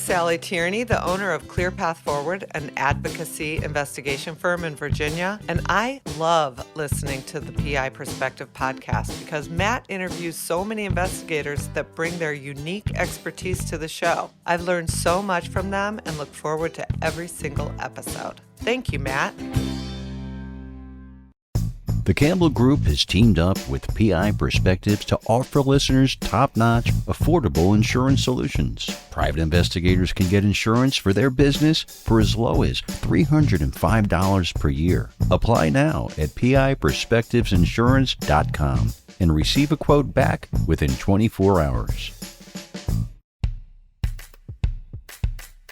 Sally Tierney, the owner of Clear Path Forward, an advocacy investigation firm in Virginia, and I love listening to the PI Perspective podcast because Matt interviews so many investigators that bring their unique expertise to the show. I've learned so much from them and look forward to every single episode. Thank you, Matt. The Campbell Group has teamed up with PI Perspectives to offer listeners top-notch, affordable insurance solutions. Private investigators can get insurance for their business for as low as $305 per year. Apply now at piperspectivesinsurance.com and receive a quote back within 24 hours.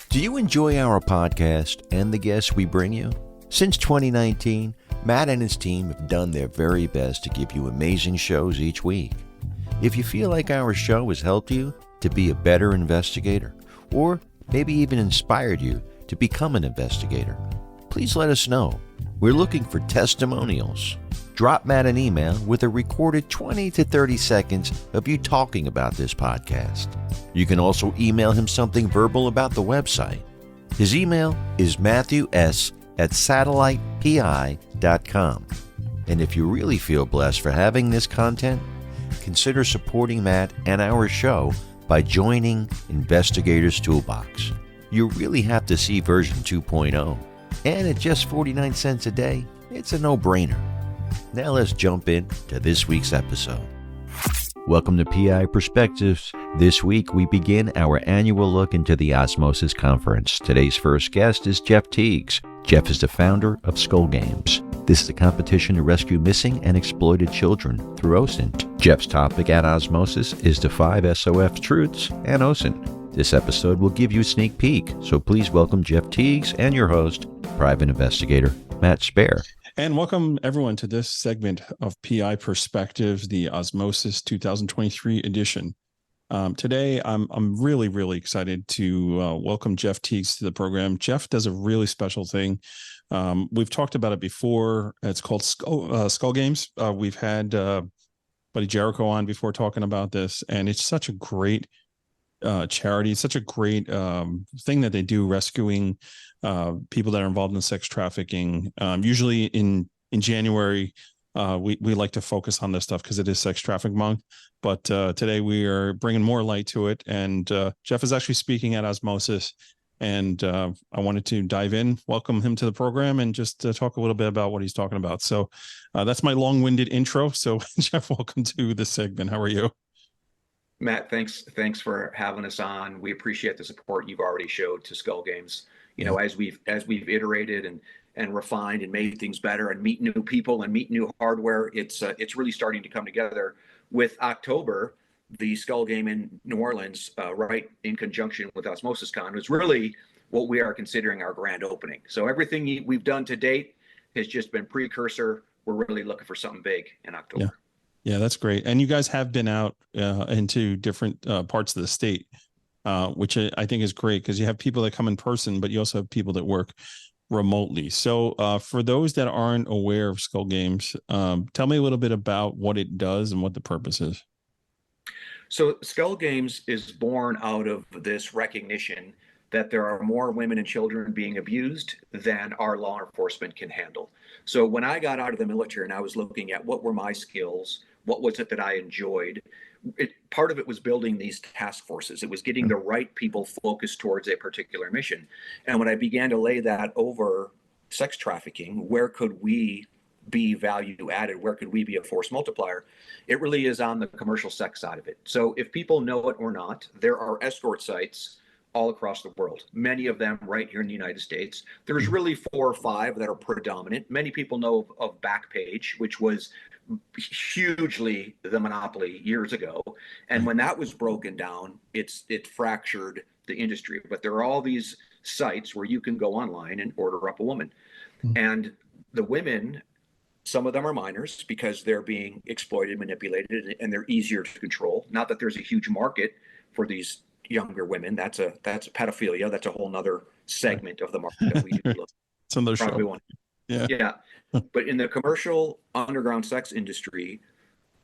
Do you enjoy our podcast and the guests we bring you? Since 2019, Matt and his team have done their very best to give you amazing shows each week. If you feel like our show has helped you to be a better investigator, or maybe even inspired you to become an investigator, please let us know. We're looking for testimonials. Drop Matt an email with a recorded 20 to 30 seconds of you talking about this podcast. You can also email him something verbal about the website. His email is matthews@satellitepi.com. And if you really feel blessed for having this content, consider supporting Matt and our show by joining Investigator's Toolbox. You really have to see version 2.0. And at just 49 cents a day, it's a no-brainer. Now let's jump into this week's episode. Welcome to PI Perspectives. This week we begin our annual look into the OSMOSIS conference. Today's first guest is Jeff Tiegs. Jeff is the founder of Skull Games. This is a competition to rescue missing and exploited children through OSINT. Jeff's topic at OSMOSIS is the 5 S.O.F Truths and OSINT. This episode will give you a sneak peek, so please welcome Jeff Tiegs and your host, private investigator Matt Spaier. And welcome everyone to this segment of PI Perspectives, the OSMOSIS 2023 edition. Today, I'm really excited to welcome Jeff Tiegs to the program. Jeff does a really special thing. We've talked about it before. It's called Skull Games. We've had Buddy Jericho on before talking about this, and it's such a great charity. It's such a great thing that they do, rescuing people that are involved in sex trafficking. Usually in January, we like to focus on this stuff because it is Sex Trafficking Month. But today we are bringing more light to it. And Jeff is actually speaking at OSMOSIS. And I wanted to dive in, welcome him to the program, and just talk a little bit about what he's talking about. So that's my long-winded intro. So Jeff, welcome to this segment. How are you? Matt, thanks for having us on. We appreciate the support you've already showed to Skull Games. You know, as we've iterated and refined and made things better and meet new people and meet new hardware, it's really starting to come together. With October, the Skull Game in New Orleans, right in conjunction with OSMOSIS Con, was really what we are considering our grand opening. So everything we've done to date has just been precursor. We're really looking for something big in October. Yeah, that's great. And you guys have been out into different parts of the state, which I think is great because you have people that come in person, but you also have people that work remotely. So for those that aren't aware of Skull Games, tell me a little bit about what it does and what the purpose is. So Skull Games is born out of this recognition that there are more women and children being abused than our law enforcement can handle. So when I got out of the military and I was looking at what were my skills, what was it that I enjoyed, part of it was building these task forces. It was getting the right people focused towards a particular mission. And when I began to lay that over sex trafficking, where could we be value added? Where could we be a force multiplier? It really is on the commercial sex side of it. So if people know it or not, there are escort sites all across the world, many of them right here in the United States. There's really 4 or 5 that are predominant. Many people know of Backpage, which was hugely the monopoly years ago. And when that was broken down, it fractured the industry. But there are all these sites where you can go online and order up a woman. And the women, some of them are minors because they're being exploited, manipulated, and they're easier to control. Not that there's a huge market for these younger women. That's pedophilia. That's a whole nother segment of the market that we do look. It's another show. Yeah. But in the commercial underground sex industry,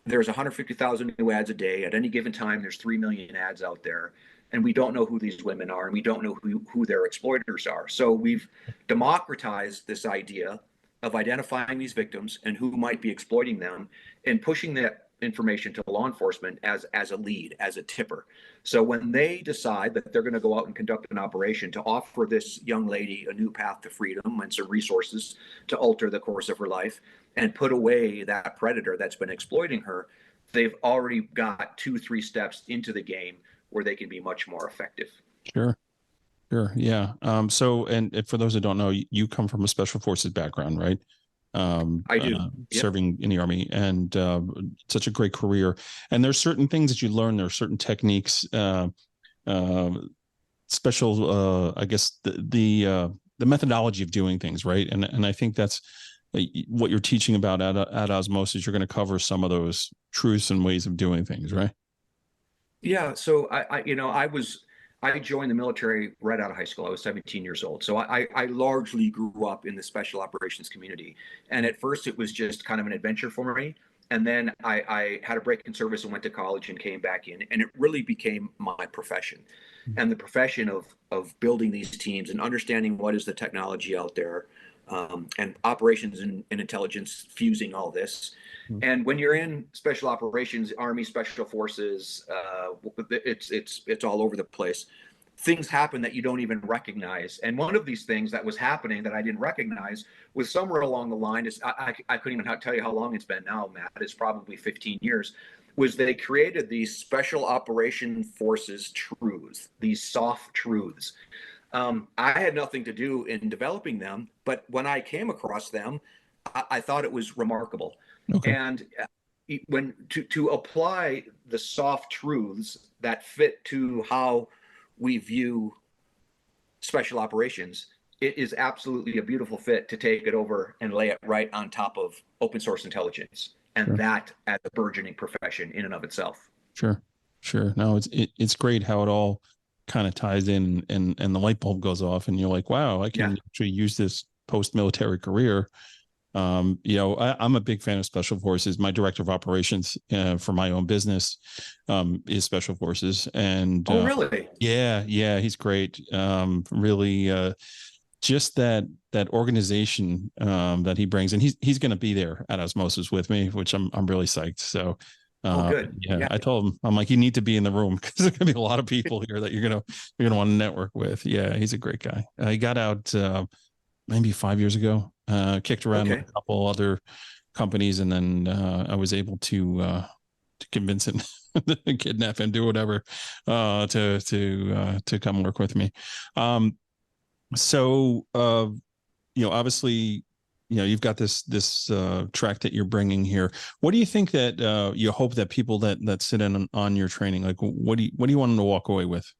there's 150,000 new ads a day. At any given time, there's 3 million ads out there. and we don't know who these women are, and we don't know who their exploiters are. So we've democratized this idea of identifying these victims and who might be exploiting them, and pushing that information to law enforcement as a lead, as a tipper. So when they decide that they're going to go out and conduct an operation to offer this young lady a new path to freedom and some resources to alter the course of her life and put away that predator that's been exploiting her, they've already got 2-3 steps into the game where they can be much more effective. Sure. Sure. Yeah. So, and for those that don't know, you come from a special forces background, right? I do. Yep. Serving in the Army, and such a great career. And there's certain things that you learn. There are certain techniques, special, I guess the methodology of doing things, right? And I think that's what you're teaching about at OSMOSIS. You're going to cover some of those truths and ways of doing things, right? Yeah. So I joined the military right out of high school. I was 17 years old. So I largely grew up in the special operations community. And at first it was just kind of an adventure for me. And then I had a break in service and went to college and came back in. And it really became my profession. And the profession of building these teams and understanding what is the technology out there, and operations and intelligence fusing all this. And when you're in special operations, Army, Special Forces, it's all over the place. Things happen that you don't even recognize. And one of these things that was happening that I didn't recognize was somewhere along the line, is I couldn't even tell you how long it's been now, Matt. It's probably 15 years. Was they created these Special Operation Forces truths, these soft truths. I had nothing to do in developing them, but when I came across them, I thought it was remarkable. Okay. And when to apply the soft truths that fit to how we view special operations, it is absolutely a beautiful fit to take it over and lay it right on top of open source intelligence, and sure, that as a burgeoning profession in and of itself. Sure. No, it's great how it all kind of ties in, and the light bulb goes off, and you're like, wow, I can actually use this post-military career. I'm a big fan of special forces. My director of operations for my own business is special forces. And really? Yeah, he's great. Really, just that organization that he brings, and he's going to be there at OSMOSIS with me, which I'm really psyched. So good. Yeah, I told him, I'm like, you need to be in the room because there's gonna be a lot of people here that you're gonna want to network with. Yeah, he's a great guy. He got out maybe 5 years ago, kicked around with a couple other companies, and then I was able to convince him to kidnap him, do whatever, to come work with me. So obviously, you've got this track that you're bringing here. What do you think that you hope that people that sit in on your training, like, what do you want them to walk away with?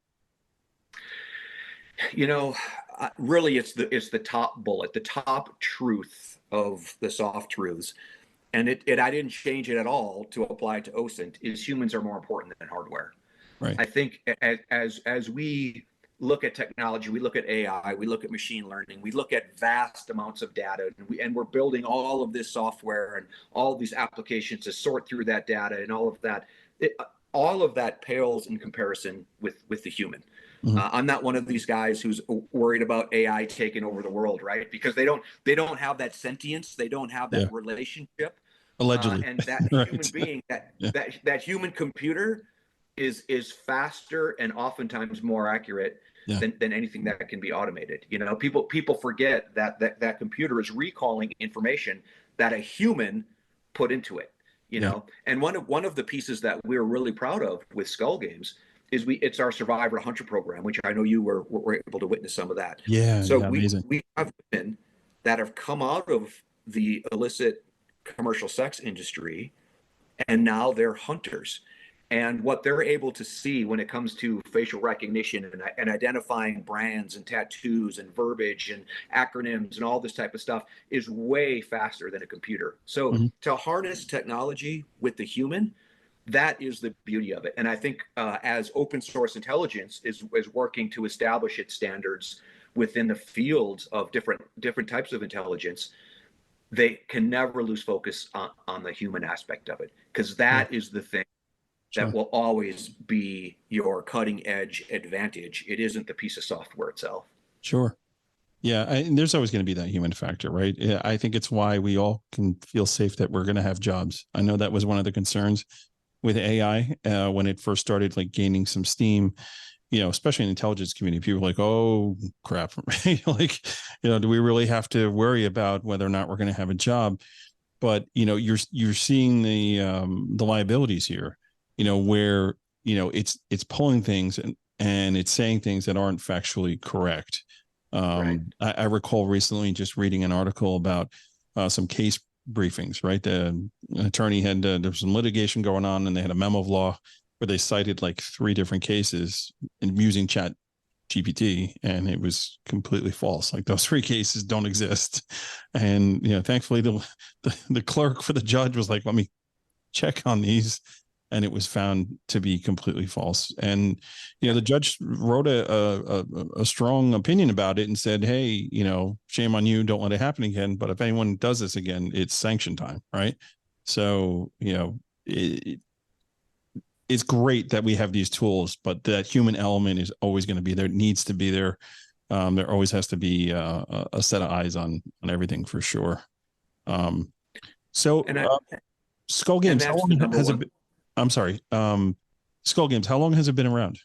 Really, it's the top bullet, the top truth of the soft truths, and I didn't change it at all to apply it to OSINT. Is humans are more important than hardware. Right. I think as we look at technology, we look at AI, we look at machine learning, we look at vast amounts of data, and we're building all of this software and all of these applications to sort through that data and all of that. All of that pales in comparison with the human. Mm-hmm. I'm not one of these guys who's worried about AI taking over the world, right? Because they don't have that sentience, they don't have that relationship. Allegedly, and that right. Human being, that human computer is faster and oftentimes more accurate than anything that can be automated. People forget that computer is recalling information that a human put into it. And one of the pieces that we're really proud of with Skull Games is it's our Survivor Hunter program, which I know you were able to witness some of that. Yeah. So amazing. We have women that have come out of the illicit commercial sex industry, and now they're hunters. And what they're able to see when it comes to facial recognition and identifying brands and tattoos and verbiage and acronyms and all this type of stuff is way faster than a computer. So to harness technology with the human, that is the beauty of it. And I think as open source intelligence is working to establish its standards within the fields of different types of intelligence, they can never lose focus on the human aspect of it, because that is the thing that will always be your cutting edge advantage. It isn't the piece of software itself. Sure. Yeah, and there's always going to be that human factor, right? Yeah, I think it's why we all can feel safe that we're going to have jobs. I know that was one of the concerns with AI when it first started like gaining some steam, especially in the intelligence community. People were like, oh crap, like, do we really have to worry about whether or not we're going to have a job? But you're seeing the liabilities here, where it's pulling things and it's saying things that aren't factually correct. Right. I recall recently just reading an article about some case briefings, right? The attorney had, there was some litigation going on and they had a memo of law where they cited like 3 different cases and using chat GPT, and it was completely false. Like those 3 cases don't exist. And, thankfully the clerk for the judge was like, let me check on these. And it was found to be completely false. And, the judge wrote a strong opinion about it and said, hey, shame on you. Don't let it happen again. But if anyone does this again, it's sanction time. Right. So, it's great that we have these tools, but that human element is always going to be there. It needs to be there. There always has to be a set of eyes on everything for sure. Skull Games, how long has it been? I'm sorry. Skull Games, how long has it been around?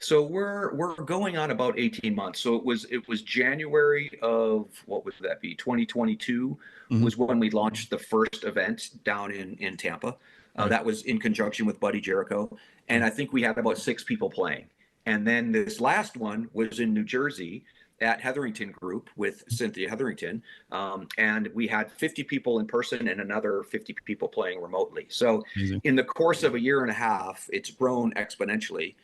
So we're going on about 18 months. So it was January of, what would that be? 2022 was when we launched the first event down in Tampa. That was in conjunction with Buddy Jericho. And I think we had about 6 people playing. And then this last one was in New Jersey at Hetherington Group with Cynthia Hetherington. And we had 50 people in person and another 50 people playing remotely. So in the course of a year and a half, it's grown exponentially.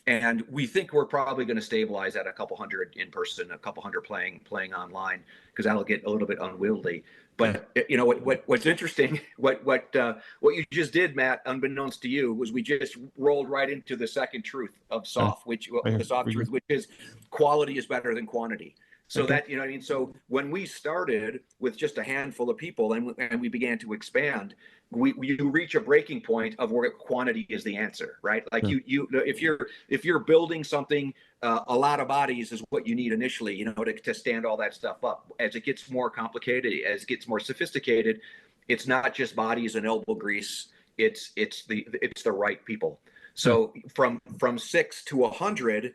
And we think we're probably going to stabilize at a couple hundred in person, a couple hundred playing online, because that'll get a little bit unwieldy. But what's interesting, what you just did, Matt, unbeknownst to you, was we just rolled right into the second truth of S.O.F, the S.O.F truth, which is quality is better than quantity. So that, so when we started with just a handful of people and we began to expand, you reach a breaking point of where quantity is the answer, right? Like if you're building something, a lot of bodies is what you need initially, to stand all that stuff up. As it gets more complicated, as it gets more sophisticated, it's not just bodies and elbow grease. It's the right people. So from 6 to 100,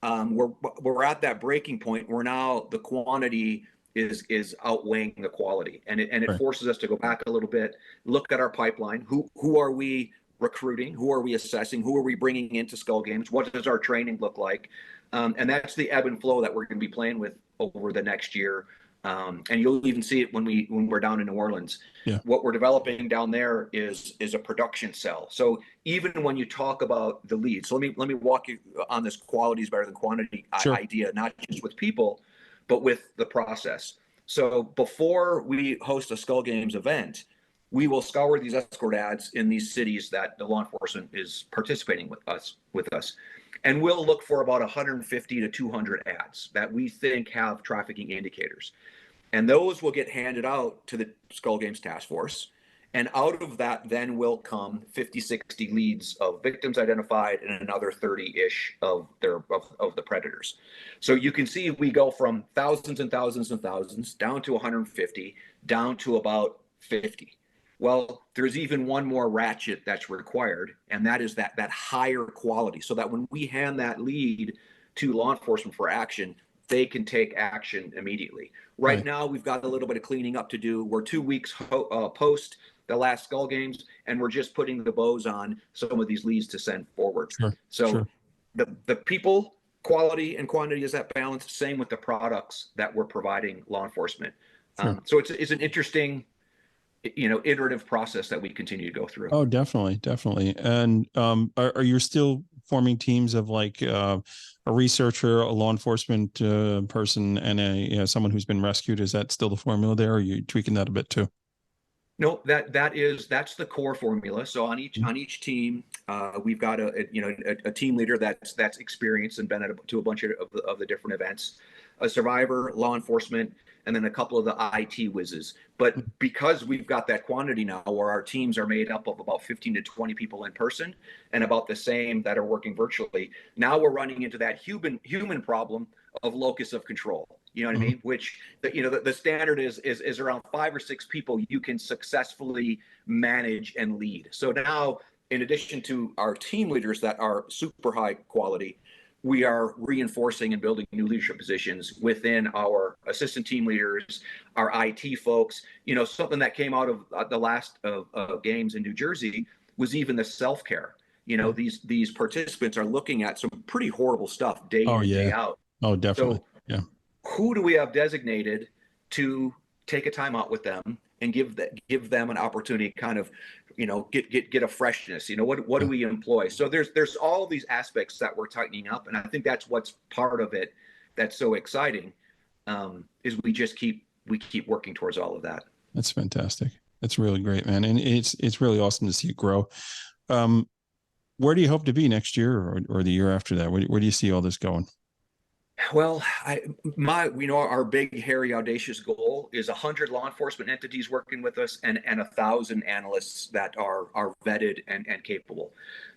we're at that breaking point where now the quantity is outweighing the quality, and it forces us to go back a little bit, look at our pipeline. Who are we recruiting? Who are we assessing? Who are we bringing into Skull Games? What does our training look like? And that's the ebb and flow that we're going to be playing with over the next year. And you'll even see it when we're down in New Orleans. Yeah. What we're developing down there is a production cell. So even when you talk about the lead, so let me walk you on this quality is better than quantity idea, not just with people, but with the process. So before we host a Skull Games event, we will scour these escort ads in these cities that the law enforcement is participating with us. And we'll look for about 150 to 200 ads that we think have trafficking indicators. And those will get handed out to the Skull Games Task Force. And out of that then will come 50, 60 leads of victims identified and another 30-ish of the predators. So you can see we go from thousands and thousands and thousands down to 150, down to about 50. Well, there's even one more ratchet that's required, and that is that higher quality, so that when we hand that lead to law enforcement for action, they can take action immediately. Right now, we've got a little bit of cleaning up to do. We're 2 weeks post the last Skull Games, and we're just putting the bows on some of these leads to send forward. The people, quality and quantity is that balance. Same with the products that we're providing law enforcement. So it's an interesting, iterative process that we continue to go through. Oh, definitely. And are you still forming teams of like a researcher, a law enforcement person, and someone who's been rescued? Is that still the formula there, or are you tweaking that a bit too? No, that's the core formula. So on each team, we've got a team leader that's experienced and been to a bunch of the different events. a survivor, law enforcement, and then a couple of the IT whizzes. But because we've got that quantity now where our teams are made up of about 15 to 20 people in person and about the same that are working virtually, now we're running into that human problem of locus of control. You know what I mean? Which, the standard is around 5 or 6 people you can successfully manage and lead. So now, in addition to our team leaders that are super high quality, we are reinforcing and building new leadership positions within our assistant team leaders, our IT folks. Something that came out of the last games in New Jersey was even the self-care. These participants are looking at some pretty horrible stuff day in and day out. Oh, definitely. So yeah. Who do we have designated to take a time out with them and give them an opportunity to kind of, get a freshness? What do we employ? So there's all these aspects that we're tightening up, and I think that's what's part of it that's so exciting, is we keep working towards all of that. That's fantastic. That's really great, man, and it's really awesome to see it grow. Where do you hope to be next year or the year after that? Where do you see all this going? Well, our big, hairy, audacious goal is 100 law enforcement entities working with us and 1,000 analysts that are vetted and capable.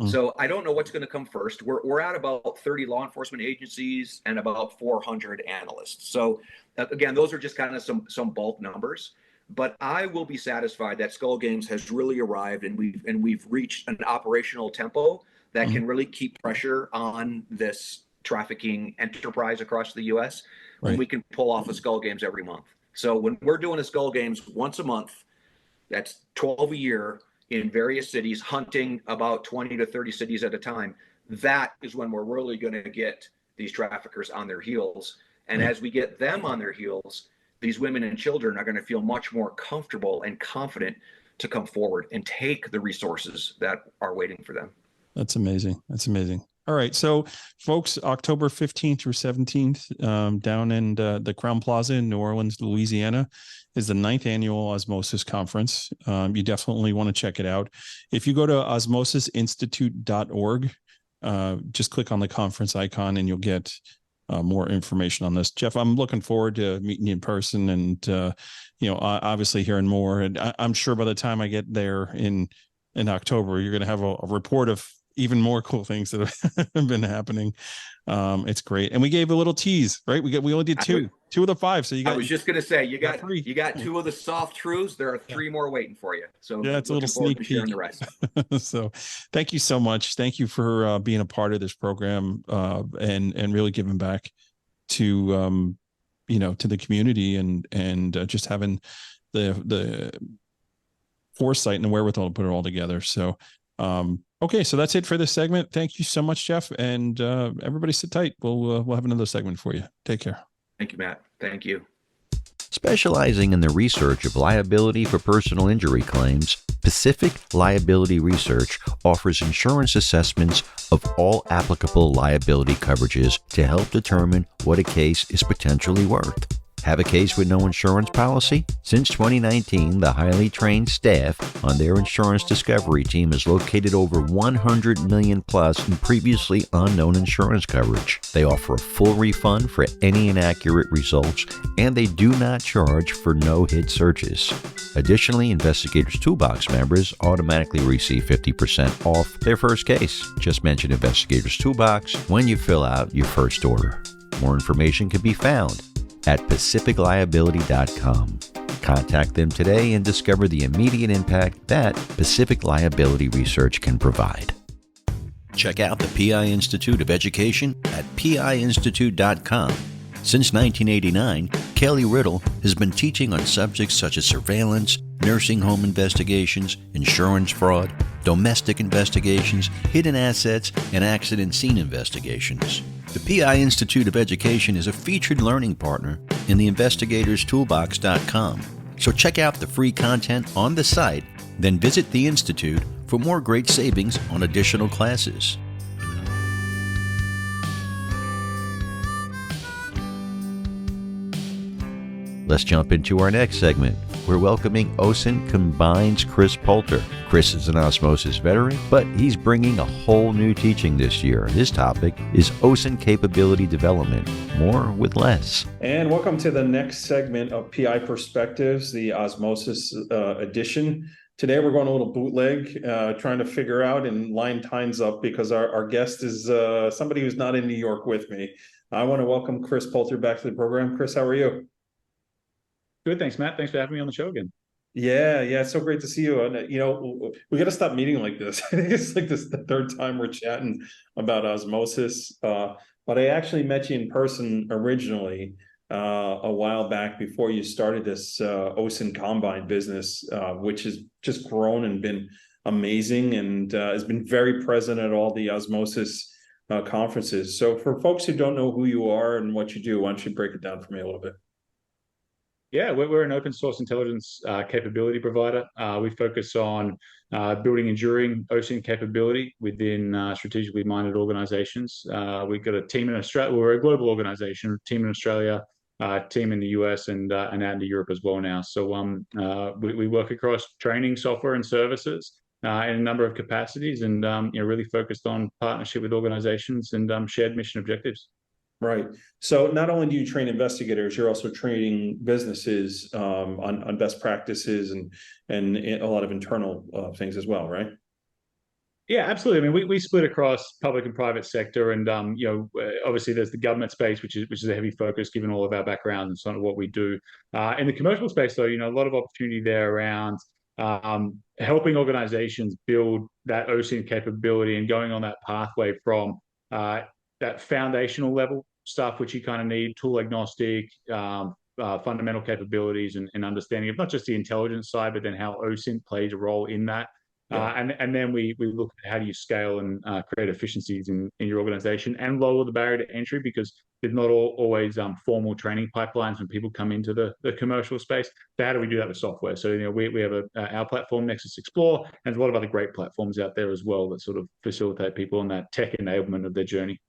So I don't know what's going to come first. We're at about 30 law enforcement agencies and about 400 analysts. So again, those are just kind of some bulk numbers. But I will be satisfied that Skull Games has really arrived, and we've reached an operational tempo that can really keep pressure on this trafficking enterprise across the U.S. when we can pull off a Skull Games every month. So when we're doing a Skull Games once a month, that's 12 a year in various cities, hunting about 20 to 30 cities at a time. That is when we're really going to get these traffickers on their heels. And as we get them on their heels, these women and children are going to feel much more comfortable and confident to come forward and take the resources that are waiting for them. That's amazing. That's amazing. All right. So folks, October 15th through 17th, down in the Crown Plaza in New Orleans, Louisiana, is the 9th annual OSMOSIS conference. You definitely want to check it out. If you go to osmosisinstitute.org, just click on the conference icon and you'll get more information on this. Jeff, I'm looking forward to meeting you in person and, obviously hearing more. And I'm sure by the time I get there in October, you're going to have a report of even more cool things that have been happening. It's great. And we gave a little tease, right? We only did two of the 5. So I was just going to say, you got 2 of the soft truths. There are 3 more waiting for you. So yeah, it's a little sneak peek. The rest. So thank you so much. Thank you for being a part of this program and really giving back to, to the community and just having the foresight and the wherewithal to put it all together. So, okay, so that's it for this segment. Thank you so much, Jeff, and everybody sit tight. We'll have another segment for you. Take care. Thank you, Matt. Thank you. Specializing in the research of liability for personal injury claims, Pacific Liability Research offers insurance assessments of all applicable liability coverages to help determine what a case is potentially worth. Have a case with no insurance policy? Since 2019, the highly trained staff on their insurance discovery team has located over 100 million plus in previously unknown insurance coverage. They offer a full refund for any inaccurate results, and they do not charge for no-hit searches. Additionally, Investigator's Toolbox members automatically receive 50% off their first case. Just mention Investigator's Toolbox when you fill out your first order. More information can be found at pacificliability.com. Contact them today and discover the immediate impact that Pacific Liability Research can provide. Check out the PI Institute of Education at piinstitute.com. Since 1989, Kelly Riddle has been teaching on subjects such as surveillance, nursing home investigations, insurance fraud, domestic investigations, hidden assets, and accident scene investigations. The PI Institute of Education is a featured learning partner in the investigatorstoolbox.com. So check out the free content on the site, then visit the Institute for more great savings on additional classes. Let's jump into our next segment, we're welcoming OSINT Combines Chris Poulter. Chris is an OSMOSIS veteran, but he's bringing a whole new teaching this year. His topic is OSINT capability development, more with less. And welcome to the next segment of PI Perspectives, the OSMOSIS edition. Today we're going a little bootleg, trying to figure out and line times up because our guest is somebody who's not in New York with me. I want to welcome Chris Poulter back to the program. Chris, how are you? Good, thanks, Matt. Thanks for having me on the show again. Yeah, it's so great to see you. And we got to stop meeting like this. I think it's like this the third time we're chatting about OSMOSIS. But I actually met you in person originally a while back before you started this OSINT Combine business, which has just grown and been amazing and has been very present at all the OSMOSIS conferences. So for folks who don't know who you are and what you do, why don't you break it down for me a little bit? Yeah, we're an open source intelligence capability provider. We focus on building enduring OSINT capability within strategically minded organizations. We've got a team in Australia. We're a global organization, team in Australia, team in the US, and out into Europe as well now. So we work across training, software, and services in a number of capacities, and really focused on partnership with organizations and shared mission objectives. Right. So not only do you train investigators, you're also training businesses on best practices and a lot of internal things as well, right? Yeah, absolutely. I mean, we split across public and private sector, and obviously there's the government space, which is a heavy focus given all of our background and sort of what we do. In the commercial space, though, a lot of opportunity there around helping organizations build that OSINT capability and going on that pathway from that foundational level stuff, which you kind of need, tool agnostic, fundamental capabilities and understanding of not just the intelligence side, but then how OSINT plays a role in that. Yeah. And then we look at how do you scale and create efficiencies in your organization and lower the barrier to entry, because there's not always formal training pipelines when people come into the commercial space. So how do we do that with software? So we have our platform, Nexus Explore, and there's a lot of other great platforms out there as well that sort of facilitate people on that tech enablement of their journey.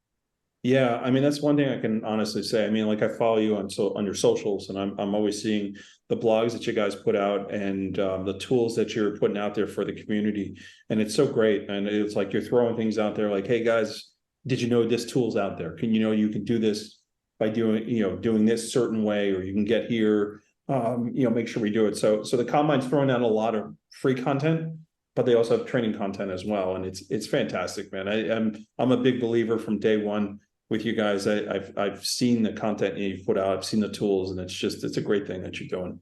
Yeah, I mean, that's one thing I can honestly say. I mean, like I follow you on your socials, and I'm always seeing the blogs that you guys put out and the tools that you're putting out there for the community, and it's so great. And it's like you're throwing things out there, like, "Hey guys, did you know this tool's out there? You can do this by doing this certain way, or you can get here. Make sure we do it." So the Combine's throwing out a lot of free content, but they also have training content as well, and it's fantastic, man. I'm a big believer from day one with you guys. I've seen the content you've put out, I've seen the tools, and it's a great thing that you're doing.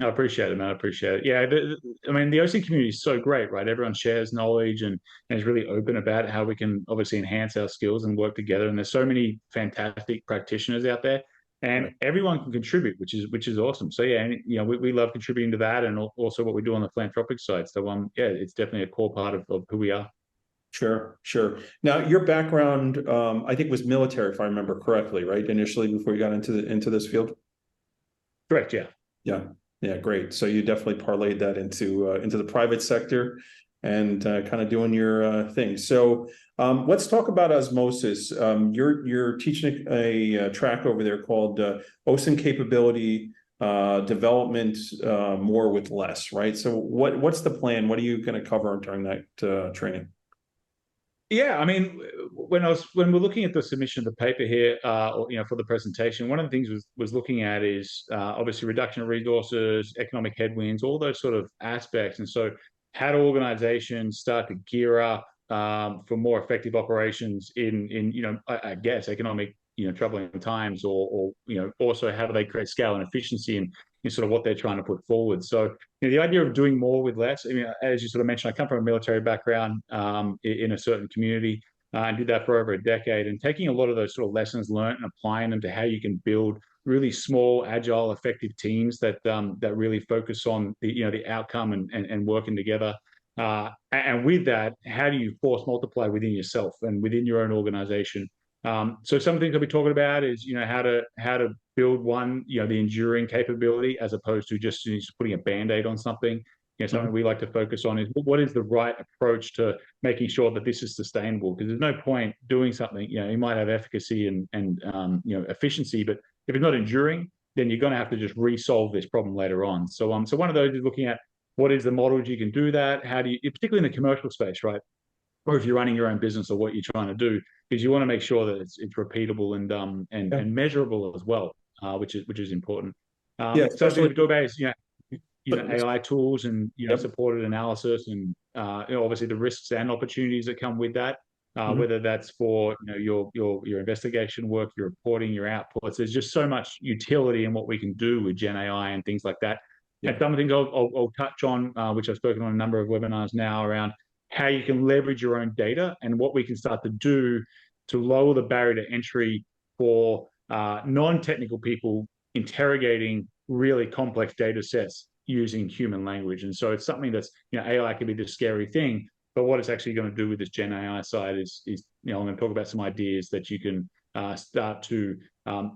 I appreciate it, man. I appreciate it. Yeah, I mean, the OSINT community is so great, right? Everyone shares knowledge and is really open about how we can obviously enhance our skills and work together. And there's so many fantastic practitioners out there, and everyone can contribute, which is awesome. So yeah, and, we love contributing to that, and also what we do on the philanthropic side. So it's definitely a core part of who we are. Sure. Now, your background, I think, was military, if I remember correctly, right? Initially, before you got into this field. Correct. Yeah. Yeah. Great. So you definitely parlayed that into the private sector and kind of doing your thing. So let's talk about OSMOSIS. You're teaching a track over there called OSINT capability development, more with less, right? So what's the plan? What are you going to cover during that training? Yeah, I mean, when we're looking at the submission of the paper here, for the presentation, one of the things was looking at is obviously reduction of resources, economic headwinds, all those sort of aspects. And so, how do organizations start to gear up for more effective operations in I guess economic troubling times, or also how do they create scale and efficiency in sort of what they're trying to put forward. So the idea of doing more with less. I mean, as you sort of mentioned, I come from a military background in a certain community and did that for over a decade, and taking a lot of those sort of lessons learned and applying them to how you can build really small, agile, effective teams that really focus on the outcome and working together. And with that, how do you force multiply within yourself and within your own organization? So some things I'll be talking about is how to build the enduring capability, as opposed to just putting a band-aid on something. Something we like to focus on is what is the right approach to making sure that this is sustainable, because there's no point doing something, you might have efficacy and efficiency, but if it's not enduring, then you're going to have to just resolve this problem later on. So so one of those is looking at what is the models you can do that, how do you, particularly in the commercial space, right? Or if you're running your own business or what you're trying to do, because you want to make sure that it's repeatable and measurable as well, which is important. Yeah, So especially we do about is but AI tools and yep. supported analysis and obviously the risks and opportunities that come with that. Whether that's for your investigation work, your reporting, your outputs. There's just so much utility in what we can do with Gen AI and things like that. Yeah. And some of the things I'll touch on, which I've spoken on a number of webinars now, around how you can leverage your own data and what we can start to do to lower the barrier to entry for non-technical people interrogating really complex data sets using human language. And so it's something that's, AI can be this scary thing, but what it's actually going to do with this Gen AI side is I'm going to talk about some ideas that you can start to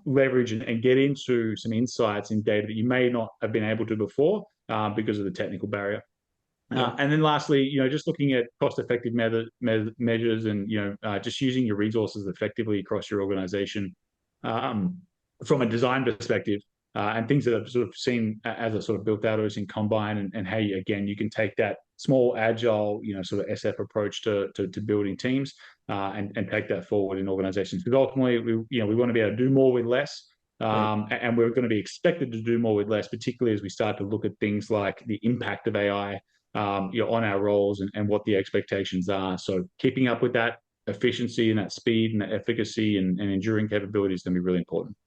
leverage and get into some insights in data that you may not have been able to before because of the technical barrier. And then lastly, just looking at cost-effective measures and, just using your resources effectively across your organization from a design perspective, and things that I've sort of seen as I sort of built out OSINT Combine and how you can take that small, agile, sort of SF approach to building teams and take that forward in organizations. Because ultimately, we want to be able to do more with less. And we're going to be expected to do more with less, particularly as we start to look at things like the impact of AI on our roles and what the expectations are. So keeping up with that efficiency and that speed and that efficacy and enduring capability is going to be really important.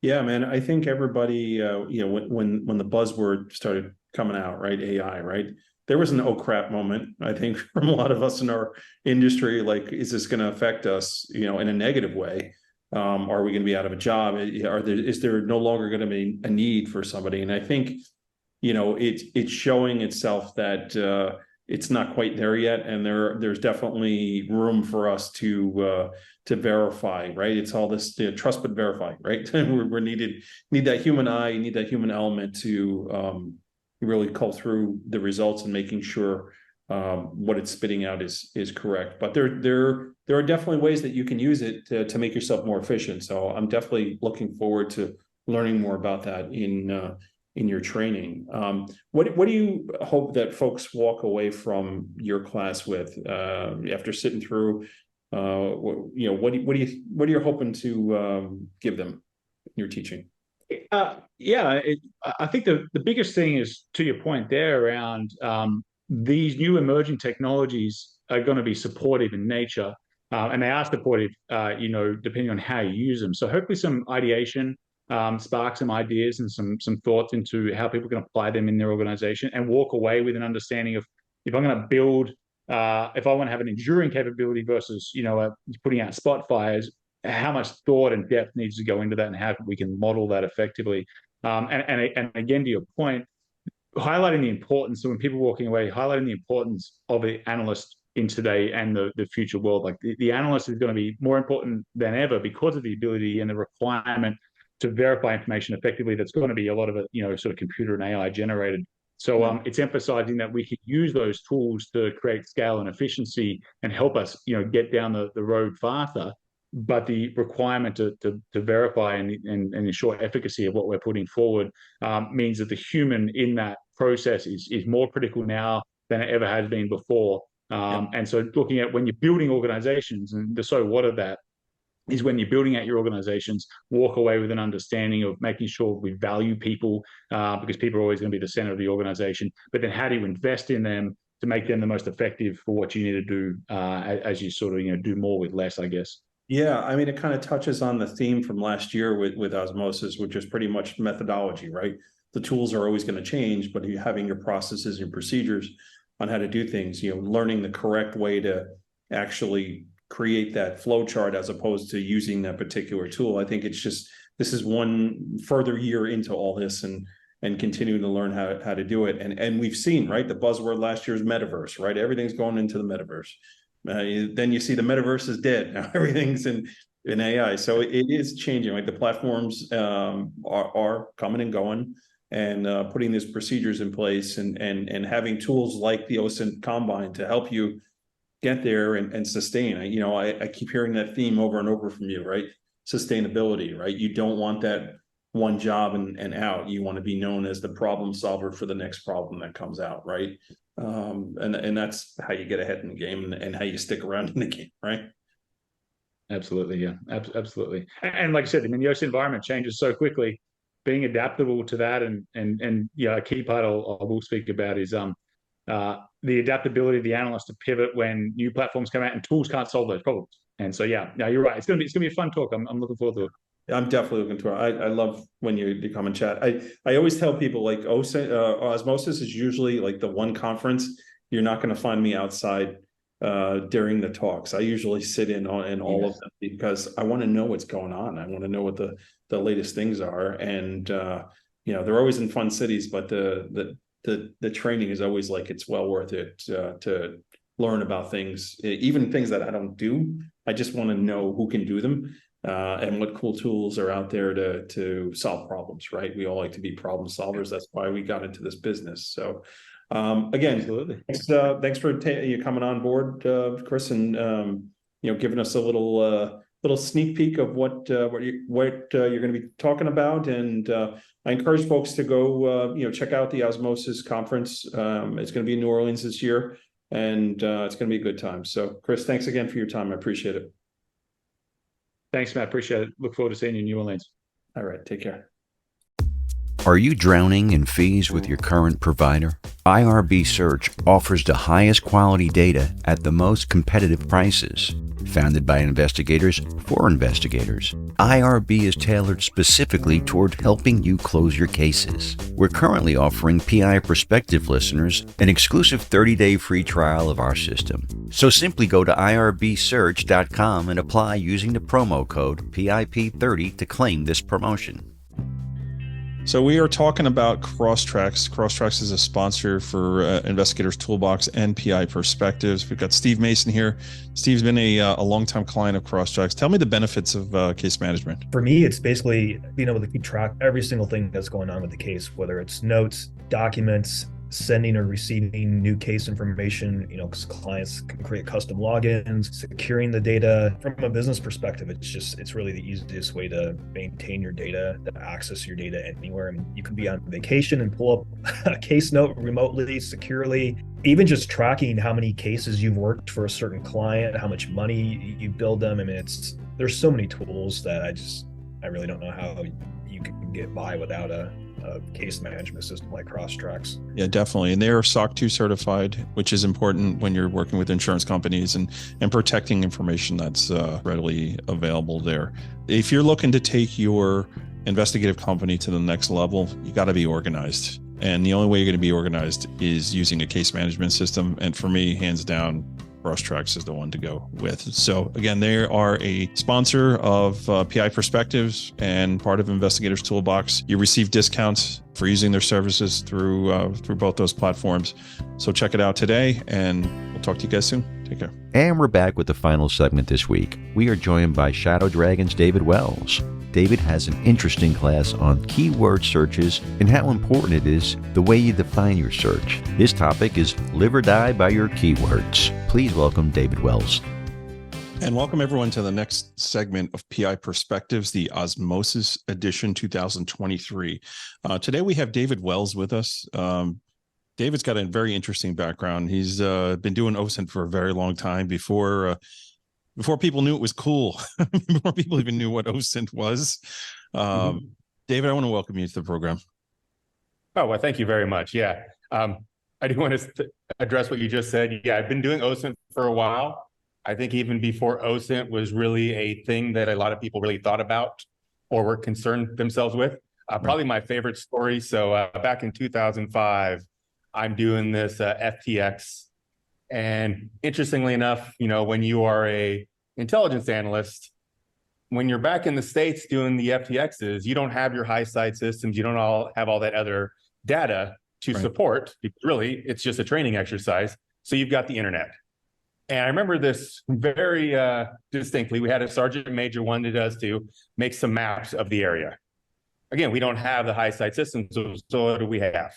Yeah, man. I think everybody, when the buzzword started coming out, right? AI, right? There was an oh crap moment, I think, from a lot of us in our industry. Like, is this going to affect us, in a negative way? Are we going to be out of a job? Is there no longer going to be a need for somebody? And I think, it's showing itself that it's not quite there yet, and there's definitely room for us to verify, right? It's all this trust but verify, right? we need that human eye, need that human element to really cull through the results and making sure what it's spitting out is correct. But there are definitely ways that you can use it to make yourself more efficient. So I'm definitely looking forward to learning more about that in your training. What do you hope that folks walk away from your class with after sitting through? What are you hoping to give them in your teaching? I think the biggest thing is, to your point there, around these new emerging technologies are going to be supportive in nature, and they are supportive, depending on how you use them. So hopefully some ideation, spark some ideas and some thoughts into how people can apply them in their organization and walk away with an understanding of, if I'm going to build, if I want to have an enduring capability versus, putting out spot fires, how much thought and depth needs to go into that and how we can model that effectively. And again, to your point, highlighting the importance, so when people are walking away, highlighting the importance of the analyst in today and the future world. Like the analyst is going to be more important than ever because of the ability and the requirement to verify information effectively. That's going to be a lot of it, sort of computer and AI generated. So it's emphasizing that we can use those tools to create scale and efficiency and help us, get down the road faster. But the requirement to verify and ensure efficacy of what we're putting forward means that the human in that process is more critical now than it ever has been before. And so looking at when you're building organizations, and the so what of that is when you're building out your organizations, walk away with an understanding of making sure we value people, because people are always going to be the center of the organization. But then how do you invest in them to make them the most effective for what you need to do as you sort of, do more with less, I guess. Yeah, I mean, it kind of touches on the theme from last year with OSMOSIS, which is pretty much methodology, right? The tools are always going to change, but having your processes and procedures on how to do things, learning the correct way to actually create that flow chart as opposed to using that particular tool. I think this is one further year into all this and continuing to learn how to do it. And we've seen, right, the buzzword last year is metaverse, right? Everything's going into the metaverse. Then you see the metaverse is dead. Now everything's in AI. So it is changing, right? The platforms are coming and going and putting these procedures in place and having tools like the OSINT Combine to help you get there and sustain. I keep hearing that theme over and over from you, right? Sustainability, right? You don't want that one job and out. You want to be known as the problem solver for the next problem that comes out, right? And that's how you get ahead in the game and how you stick around in the game, right? Absolutely, yeah, absolutely. And like I said, I mean, the OSINT environment changes so quickly. Being adaptable to that, and yeah, a key part I will speak about is the adaptability of the analyst to pivot when new platforms come out and tools can't solve those problems. And so, yeah, no, you're right. It's gonna be a fun talk. I'm looking forward to it. I'm definitely looking to it. I love when you come and chat. I always tell people like Osmosis is usually like the one conference you're not going to find me outside during the talks. I usually sit in all of them because I want to know what's going on. I want to know what the latest things are, and they're always in fun cities, but the training is always like it's well worth it to learn about things, even things that I don't do. I just want to know who can do them. And what cool tools are out there to solve problems, right? We all like to be problem solvers. That's why we got into this business. So, again, Absolutely. thanks for you coming on board, Chris, and giving us a little sneak peek of what you're going to be talking about. And I encourage folks to go check out the Osmosis conference. It's going to be in New Orleans this year, and it's going to be a good time. So, Chris, thanks again for your time. I appreciate it. Thanks, Matt. Appreciate it. Look forward to seeing you in New Orleans. All right. Take care. Are you drowning in fees with your current provider? IRB Search offers the highest quality data at the most competitive prices. Founded by investigators for investigators, IRB is tailored specifically toward helping you close your cases. We're currently offering PI Perspective listeners an exclusive 30-day free trial of our system. So simply go to irbsearch.com and apply using the promo code PIP30 to claim this promotion. So we are talking about Crosstracks. Crosstracks is a sponsor for Investigators Toolbox and PI Perspectives. We've got Steve Mason here. Steve's been a longtime client of Crosstracks. Tell me the benefits of case management. For me, it's basically being able to keep track of every single thing that's going on with the case, whether it's notes, documents, sending or receiving new case information, because clients can create custom logins, securing the data. From a business perspective, it's really the easiest way to maintain your data, to access your data anywhere. I mean, you can be on vacation and pull up a case note remotely, securely. Even just tracking how many cases you've worked for a certain client, how much money you billed them. I mean, there's so many tools that I really don't know how you can get by without a case management system like Crosstracks. Yeah, definitely. And they are SOC 2 certified, which is important when you're working with insurance companies and protecting information that's readily available there. If you're looking to take your investigative company to the next level, you got to be organized. And the only way you're going to be organized is using a case management system. And for me, hands down, Crosstracks is the one to go with. So again, they are a sponsor of PI Perspectives and part of Investigators Toolbox. You receive discounts for using their services through both those platforms. So check it out today, and we'll talk to you guys soon. Take care. And we're back with the final segment this week. We are joined by Shadow Dragon's David Wells. David has an interesting class on keyword searches and how important it is the way you define your search. His topic is live or die by your keywords. Please welcome David Wells. And welcome everyone to the next segment of PI Perspectives, the Osmosis Edition 2023. Today we have David Wells with us. David's got a very interesting background. He's been doing OSINT for a very long time before people knew it was cool, before people even knew what OSINT was. David, I want to welcome you to the program. Oh, well, thank you very much. Yeah. I do want to address what you just said. Yeah, I've been doing OSINT for a while. I think even before OSINT was really a thing that a lot of people really thought about or were concerned themselves with. Probably my favorite story. So back in 2005, I'm doing this FTX. And interestingly enough, when you are a intelligence analyst, when you're back in the States doing the FTXs, you don't have your high side systems. You don't have all that other data to support, because really it's just a training exercise. So you've got the internet. And I remember this very distinctly. We had a sergeant major wanted us to make some maps of the area. Again, we don't have the high side systems. So what do we have?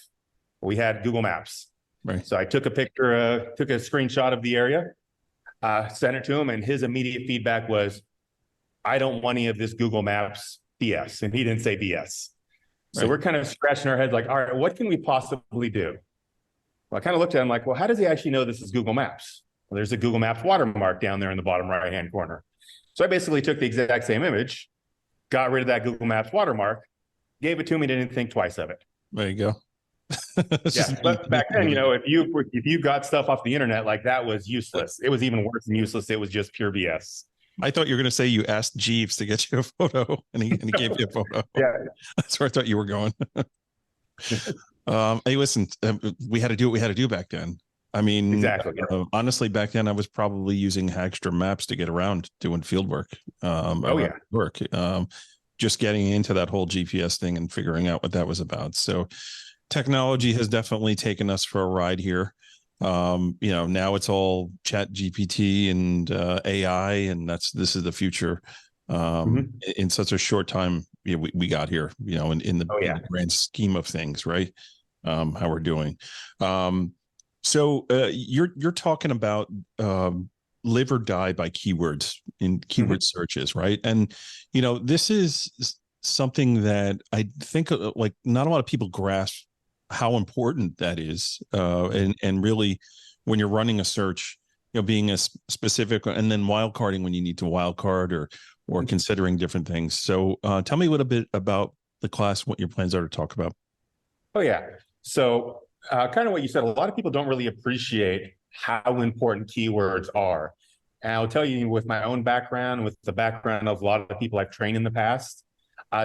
We had Google Maps. Right. So I took a picture, took a screenshot of the area, sent it to him, and his immediate feedback was, I don't want any of this Google Maps. BS, and he didn't say BS. So Right. we're kind of scratching our heads like, all right, what can we possibly do? Well, I kind of looked at him like, well, how does he actually know this is Google Maps? Well, there's a Google Maps watermark down there in the bottom right-hand corner. So I basically took the exact same image, got rid of that Google Maps watermark, gave it to me, didn't think twice of it. There you go. Yeah, but back then, if you got stuff off the internet, like that was useless. It was even worse than useless. It was just pure BS. I thought you were going to say you asked Jeeves to get you a photo, and he gave you a photo. Yeah, That's where I thought you were going. Hey, listen, we had to do what we had to do back then. I mean, exactly. Honestly, back then I was probably using Hagster maps to get around doing field work. Work. Just getting into that whole GPS thing and figuring out what that was about. So technology has definitely taken us for a ride here. Now it's all Chat GPT and AI, and this is the future. In such a short time, we got here, in the grand scheme of things, right? How we're doing. So you're talking about live or die by keywords in keyword searches, right? And this is something that I think like not a lot of people grasp how important that is, and really when you're running a search, being a specific, and then wildcarding when you need to wildcard or considering different things. So tell me a little bit about the class, what your plans are to talk about. Oh yeah. So kind of what you said, a lot of people don't really appreciate how important keywords are. And I'll tell you, with my own background, with the background of a lot of people I've trained in the past,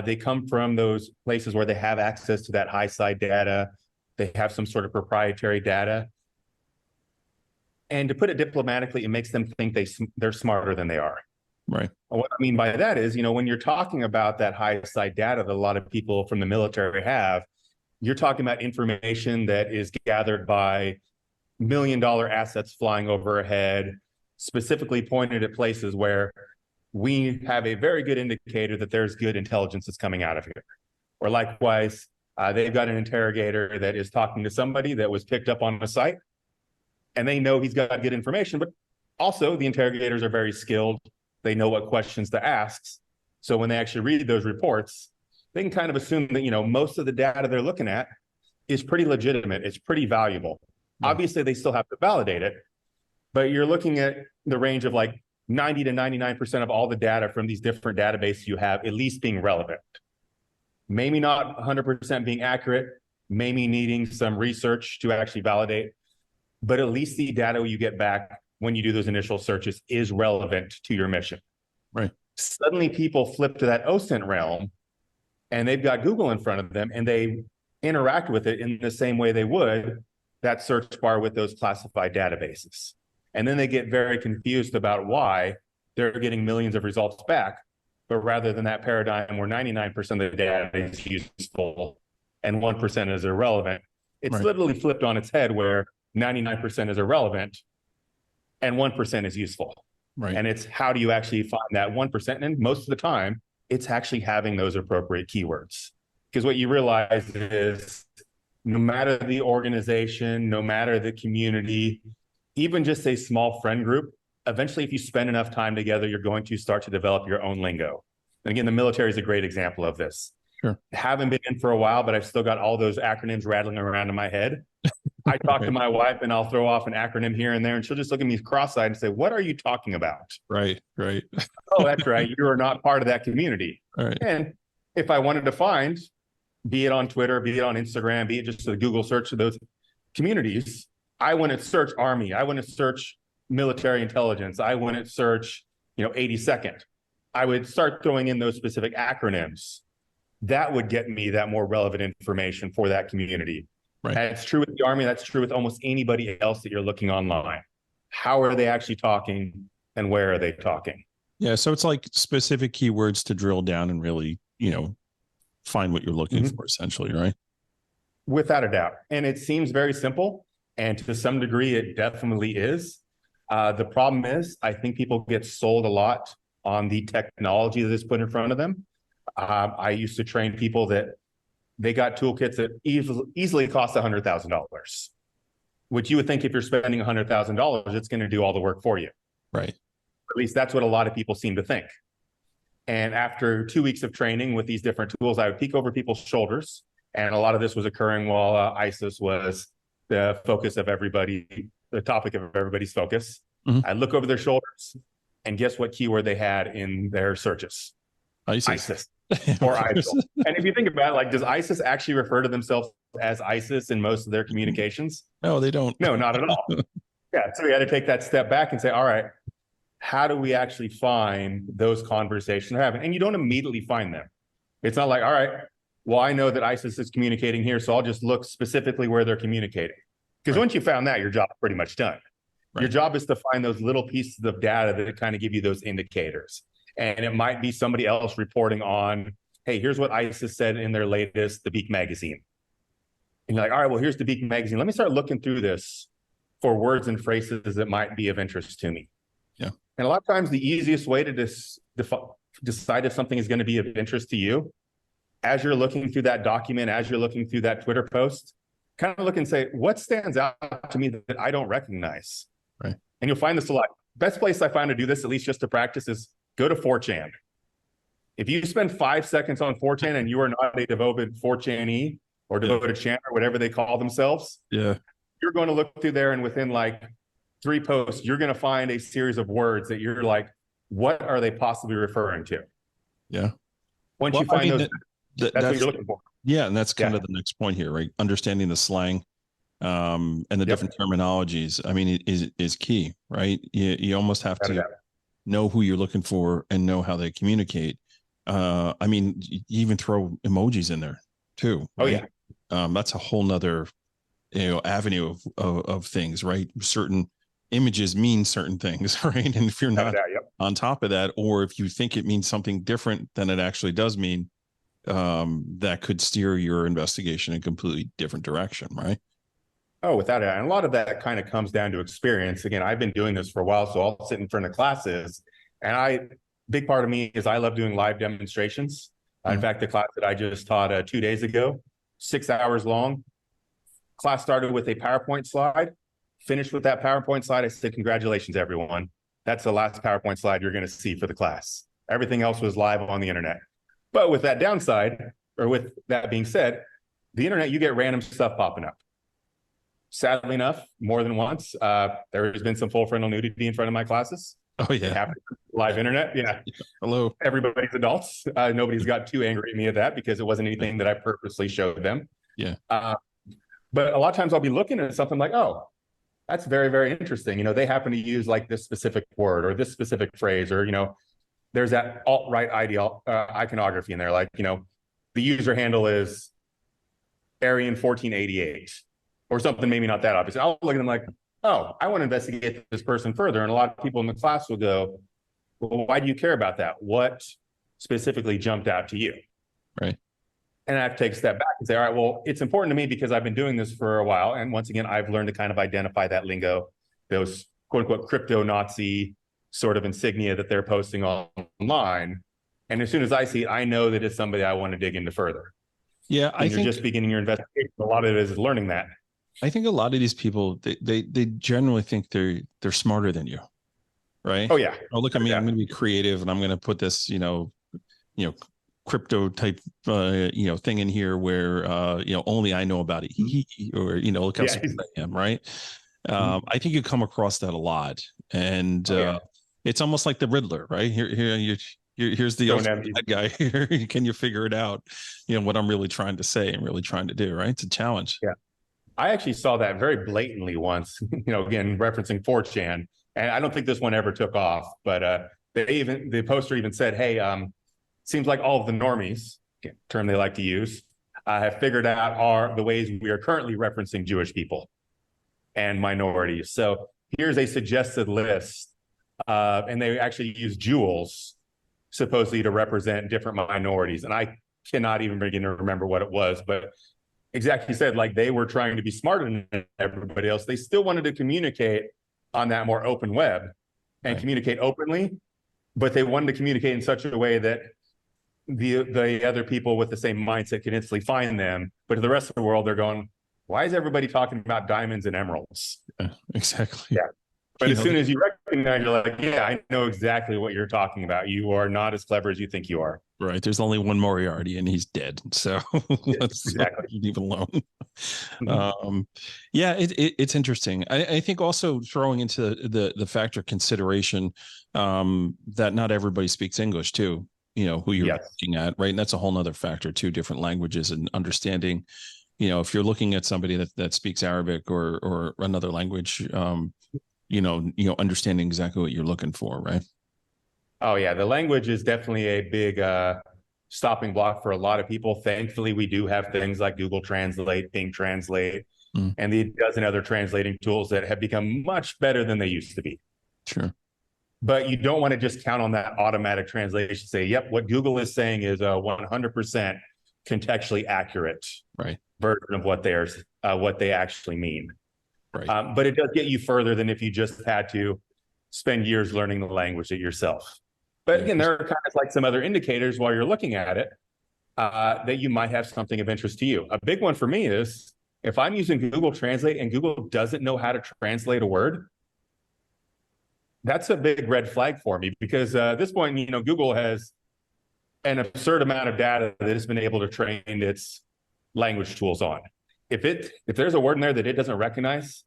they come from those places where they have access to that high side data. They have some sort of proprietary data. And to put it diplomatically, it makes them think they're smarter than they are. Right. And what I mean by that is, when you're talking about that high side data that a lot of people from the military have, you're talking about information that is gathered by $1 million assets flying overhead, specifically pointed at places where we have a very good indicator that there's good intelligence that's coming out of here. Or likewise, they've got an interrogator that is talking to somebody that was picked up on a site, and they know he's got good information, but also the interrogators are very skilled. They know what questions to ask. So when they actually read those reports, they can kind of assume that, most of the data they're looking at is pretty legitimate. It's pretty valuable. Obviously, they still have to validate it, but you're looking at the range of like 90 to 99% of all the data from these different databases you have at least being relevant. Maybe not 100% being accurate, maybe needing some research to actually validate, but at least the data you get back when you do those initial searches is relevant to your mission. Right. Suddenly people flip to that OSINT realm, and they've got Google in front of them, and they interact with it in the same way they would that search bar with those classified databases. And then they get very confused about why they're getting millions of results back. But rather than that paradigm where 99% of the data is useful and 1% is irrelevant, it's literally flipped on its head where 99% is irrelevant and 1% is useful. Right. And it's how do you actually find that 1%? And most of the time, it's actually having those appropriate keywords. Because what you realize is no matter the organization, no matter the community, even just a small friend group, eventually if you spend enough time together, you're going to start to develop your own lingo. And again, the military is a great example of this. Sure. Haven't been in for a while, but I've still got all those acronyms rattling around in my head. I talk to my wife and I'll throw off an acronym here and there, and she'll just look at me cross-eyed and say, "What are you talking about?" Right. Oh, that's right. You are not part of that community. Right. And if I wanted to find, be it on Twitter, be it on Instagram, be it just a Google search of those communities, I wouldn't search Army. I wouldn't search military intelligence. I wouldn't search, 82nd. I would start throwing in those specific acronyms. That would get me that more relevant information for that community. Right. That's true with the Army. That's true with almost anybody else that you're looking online. How are they actually talking and where are they talking? Yeah. So it's like specific keywords to drill down and really, find what you're looking for, essentially, right? Without a doubt. And it seems very simple. And to some degree, it definitely is. The problem is, I think people get sold a lot on the technology that is put in front of them. I used to train people that they got toolkits that easily cost $100,000, which you would think if you're spending $100,000, it's going to do all the work for you. Right. At least that's what a lot of people seem to think. And after 2 weeks of training with these different tools, I would peek over people's shoulders. And a lot of this was occurring while ISIS was the focus of everybody, the topic of everybody's focus. I look over their shoulders, and guess what keyword they had in their searches? ISIS or ISIL. And if you think about it, like, does ISIS actually refer to themselves as ISIS in most of their communications? No, they don't. No, not at all. Yeah, so we had to take that step back and say, all right, how do we actually find those conversations they're having? And you don't immediately find them. It's not like, all right, well, I know that ISIS is communicating here, so I'll just look specifically where they're communicating. Because once you found that, your job's pretty much done. Your job is to find those little pieces of data that kind of give you those indicators. And it might be somebody else reporting on, hey, here's what ISIS said in their latest The Beak magazine. And you're like, all right, well, here's The Beak magazine. Let me start looking through this for words and phrases that might be of interest to me. Yeah. And a lot of times the easiest way to decide if something is going to be of interest to you, as you're looking through that document, as you're looking through that Twitter post, kind of look and say, what stands out to me that I don't recognize? Right. And you'll find this a lot. Best place I find to do this, at least just to practice, is go to 4chan. If you spend 5 seconds on 4chan and you are not a devoted 4chanee or devoted chan or whatever they call themselves, you're going to look through there, and within like 3 posts, you're going to find a series of words that you're like, what are they possibly referring to? Yeah. Once you find those, that's what you're looking for. Yeah, and that's kind of the next point here, right? Understanding the slang and the different terminologies, I mean, is key, right? You almost have to know who you're looking for and know how they communicate. I mean, you even throw emojis in there too. Right? Oh yeah. That's a whole nother, avenue of things, right? Certain images mean certain things, right? And if you're not on top of that, or if you think it means something different than it actually does mean, that could steer your investigation in a completely different direction, right? Oh, without it. And a lot of that kind of comes down to experience. Again, I've been doing this for a while, so I'll sit in front of classes, and big part of me is I love doing live demonstrations. In fact, the class that I just taught 2 days ago, 6 hours long, class started with a PowerPoint slide, finished with that PowerPoint slide. I said, congratulations, everyone. That's the last PowerPoint slide you're going to see for the class. Everything else was live on the internet. But with that downside, or with that being said, the internet, you get random stuff popping up. Sadly enough, more than once, there has been some full frontal nudity in front of my classes. Oh yeah, it happened. Live internet. Yeah. Hello. Everybody's adults. Nobody's got too angry at me at that because it wasn't anything that I purposely showed them. Yeah. But a lot of times I'll be looking at something like, oh, that's very, very interesting. They happen to use like this specific word or this specific phrase, or there's that alt-right iconography in there. Like, the user handle is Aryan 1488 or something, maybe not that obvious. I'll look at them like, oh, I want to investigate this person further. And a lot of people in the class will go, well, why do you care about that? What specifically jumped out to you? Right. And I have to take a step back and say, all right, well, it's important to me because I've been doing this for a while. And once again, I've learned to kind of identify that lingo, those quote unquote crypto Nazi sort of insignia that they're posting online. And as soon as I see it, I know that it's somebody I want to dig into further. Yeah. I think you're just beginning your investigation. A lot of it is learning that. I think a lot of these people, they generally think they're smarter than you, right? Oh yeah. Oh, look, I mean, I'm going to be creative and I'm going to put this, crypto type, thing in here where, only I know about it. Or, look how smart I am, right? I think you come across that a lot, and it's almost like the Riddler, right? Here's the bad guy here. Can you figure it out? What I'm really trying to say and really trying to do, right? It's a challenge. Yeah. I actually saw that very blatantly once, again, referencing 4chan, and I don't think this one ever took off, but the poster even said, hey, seems like all of the normies, term they like to use, have figured out the ways we are currently referencing Jewish people and minorities. So here's a suggested list, and they actually use jewels supposedly to represent different minorities. And I cannot even begin to remember what it was, but exactly said, like, they were trying to be smarter than everybody else. They still wanted to communicate on that more open web and communicate openly, but they wanted to communicate in such a way that the other people with the same mindset can instantly find them. But to the rest of the world, they're going, why is everybody talking about diamonds and emeralds? Yeah, exactly. Yeah. But as soon as you recognize, you're like, yeah, I know exactly what you're talking about. You are not as clever as you think you are. Right. There's only one Moriarty and he's dead. So let's leave it alone. Yeah, it's interesting. I think also throwing into the factor consideration that not everybody speaks English too, who you're looking at, right? And that's a whole nother factor too, different languages and understanding, if you're looking at somebody that speaks Arabic or another language, understanding exactly what you're looking for, right? Oh yeah, the language is definitely a big stopping block for a lot of people. Thankfully, we do have things like Google Translate, Bing Translate, and the dozen other translating tools that have become much better than they used to be. Sure. But you don't want to just count on that automatic translation. Say, yep, what Google is saying is 100% contextually accurate version of what they actually mean. Right. But it does get you further than if you just had to spend years learning the language yourself. But again, there are kind of like some other indicators while you're looking at it that you might have something of interest to you. A big one for me is if I'm using Google Translate and Google doesn't know how to translate a word, that's a big red flag for me, because at this point, Google has an absurd amount of data that it's been able to train its language tools on. If there's a word in there that it doesn't recognize,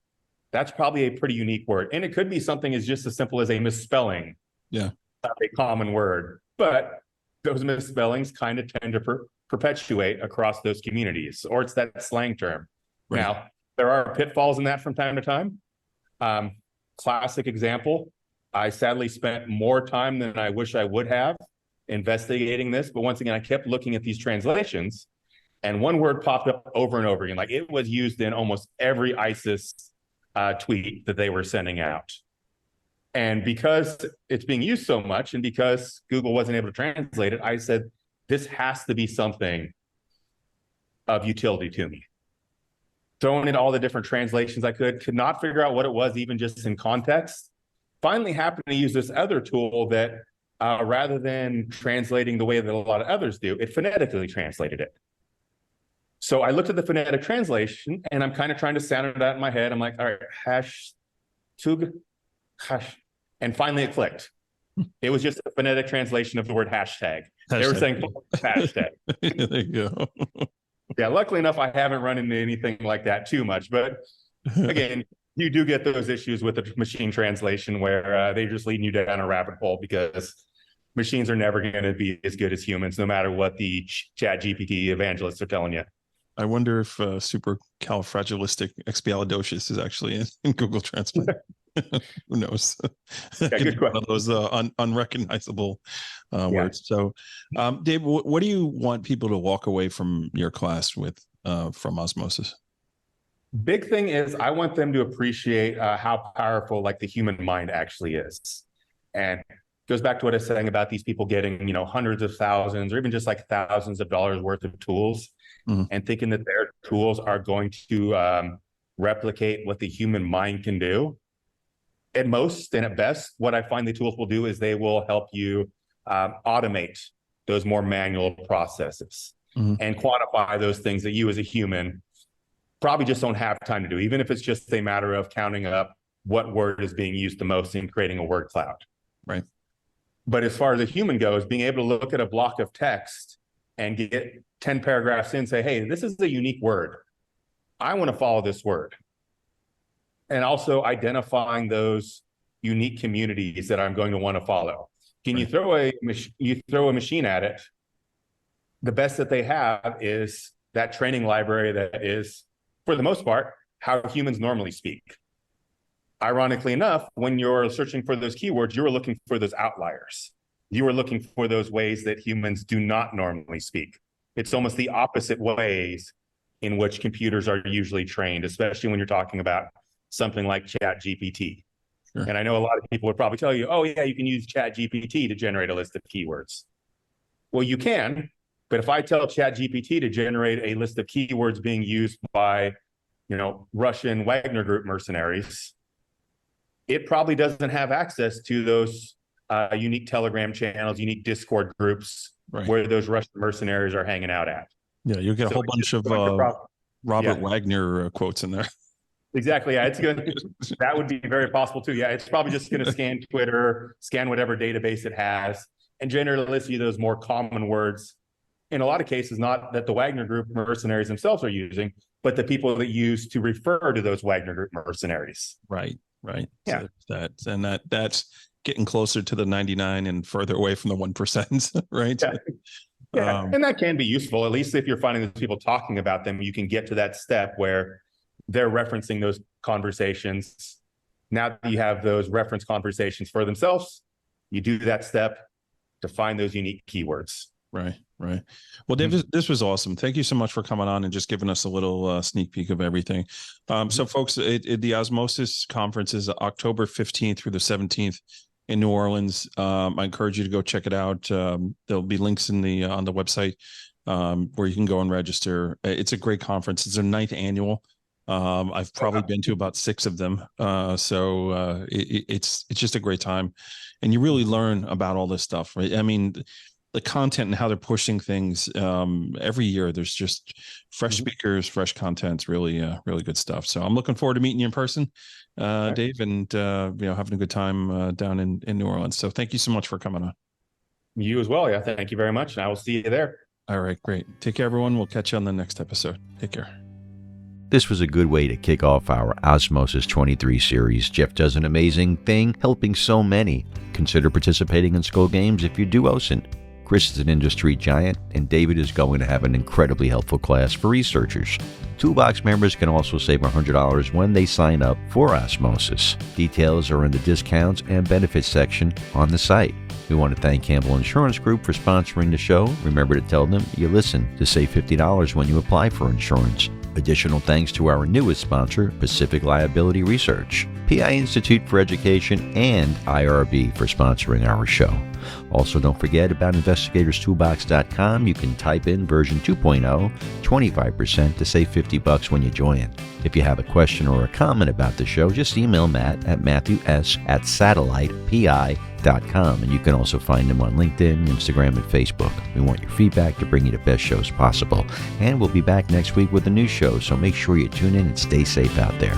that's probably a pretty unique word. And it could be something as just as simple as a misspelling. Yeah. A common word. But those misspellings kind of tend to perpetuate across those communities, or it's that slang term. Right. Now, there are pitfalls in that from time to time. Classic example, I sadly spent more time than I wish I would have investigating this. But once again, I kept looking at these translations, and one word popped up over and over again. Like it was used in almost every ISIS tweet that they were sending out. And because it's being used so much, and because Google wasn't able to translate it, I said, this has to be something of utility to me. Throwing in all the different translations I could not figure out what it was, even just in context. Finally happened to use this other tool that rather than translating the way that a lot of others do, it phonetically translated it. So I looked at the phonetic translation and I'm kind of trying to sound it out in my head. I'm like, all right, hash. And finally it clicked. It was just a phonetic translation of the word hashtag. They were saying hashtag. There you go. Yeah, luckily enough, I haven't run into anything like that too much. But again, you do get those issues with the machine translation where they're just leading you down a rabbit hole, because machines are never going to be as good as humans, no matter what the ChatGPT evangelists are telling you. I wonder if supercalifragilisticexpialidocious is actually in Google Translate. Who knows? Yeah, good question. One of those unrecognizable words. So, Dave, what do you want people to walk away from your class with from osmosis? Big thing is I want them to appreciate how powerful like the human mind actually is. And it goes back to what I was saying about these people getting, hundreds of thousands or even just like thousands of dollars worth of tools, and thinking that their tools are going to replicate what the human mind can do. At most and at best, what I find the tools will do is they will help you automate those more manual processes and quantify those things that you as a human probably just don't have time to do, even if it's just a matter of counting up what word is being used the most in creating a word cloud. Right. But as far as a human goes, being able to look at a block of text and get 10 paragraphs in and say, hey, this is a unique word. I want to follow this word. And also identifying those unique communities that I'm going to want to follow. Can you throw a machine at it? The best that they have is that training library that is, for the most part, how humans normally speak. Ironically enough, when you're searching for those keywords, you were looking for those outliers. You were looking for those ways that humans do not normally speak. It's almost the opposite ways in which computers are usually trained, especially when you're talking about something like ChatGPT. Sure. And I know a lot of people would probably tell you, oh yeah, you can use ChatGPT to generate a list of keywords. Well, you can, but if I tell ChatGPT to generate a list of keywords being used by, Russian Wagner Group mercenaries, it probably doesn't have access to those unique Telegram channels, unique Discord groups where those Russian mercenaries are hanging out at. Yeah, you'll get a whole bunch of Robert Wagner quotes in there. Exactly. Yeah, it's good. That would be very possible too. Yeah, it's probably just going to scan Twitter, scan whatever database it has, and generally list you those more common words. In a lot of cases, not that the Wagner Group mercenaries themselves are using, but the people that use to refer to those Wagner Group mercenaries. Right. Yeah. So that's getting closer to the 99 and further away from the 1%. Right. Yeah. And that can be useful. At least if you're finding those people talking about them, you can get to that step where they're referencing those conversations. Now that you have those reference conversations for themselves, you do that step to find those unique keywords. Right. Well, Dave, this was awesome. Thank you so much for coming on and just giving us a little sneak peek of everything. So folks, the OSMOSIS conference is October 15th through the 17th in New Orleans. I encourage you to go check it out. There'll be links in the on the website where you can go and register. It's a great conference. It's their 9th annual. I've probably been to about 6 of them. So it's just a great time, and you really learn about all this stuff, right? I mean, the content and how they're pushing things every year. There's just fresh speakers, fresh content. It's really good stuff. So I'm looking forward to meeting you in person, Dave, and having a good time down in New Orleans. So thank you so much for coming on. You as well. Yeah. Thank you very much. And I will see you there. All right, great. Take care, everyone. We'll catch you on the next episode. Take care. This was a good way to kick off our OSMOSIS 23 series. Jeff does an amazing thing, helping so many. Consider participating in Skull Games if you do OSINT. Chris is an industry giant, and David is going to have an incredibly helpful class for researchers. Toolbox members can also save $100 when they sign up for OSMOSIS. Details are in the discounts and benefits section on the site. We want to thank Campbell Insurance Group for sponsoring the show. Remember to tell them you listen to save $50 when you apply for insurance. Additional thanks to our newest sponsor, Pacific Liability Research, PI Institute for Education, and IRB for sponsoring our show. Also, don't forget about investigatorstoolbox.com. You can type in version 2.0, 25% to save $50 when you join. If you have a question or a comment about the show, just email Matt at matthews@satellitepi.com, and you can also find him on LinkedIn, Instagram, and Facebook. We want your feedback to bring you the best shows possible. And we'll be back next week with a new show, so make sure you tune in and stay safe out there.